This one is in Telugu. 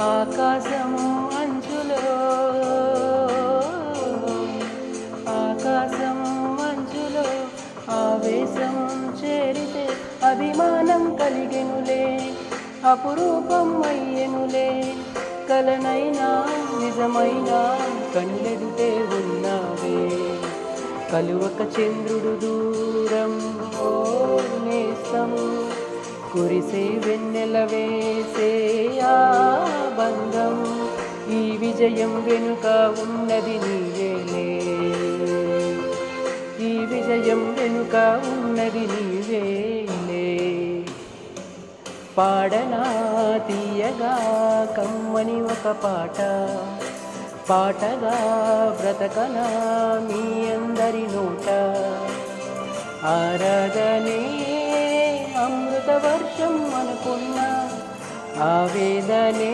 ఆకాశం అంచులో ఆకాశం అంచులో ఆవేశం చేరితే అభిమానం కలిగెనులే, అపురూపం అయ్యెనులే. కలనైనా నిజమైనా కళ్ళెదుటే ఉన్నావే, కలువక చంద్రుడు దూరం ఓ నేస్తం, కురిసే వెన్నెల వేసే ఆ బంధం. ఈ విజయం వెనుక ఉన్నది నీవేలే, ఈ విజయం వెనుక ఉన్నది నీవేలే. పాడనా తీయగా కమ్మని ఒక పాట, పాటగా బ్రతకనా మీ అందరి నోట. ఆరాధనే అమృత వర్షం అనుకున్న ఆవేదనే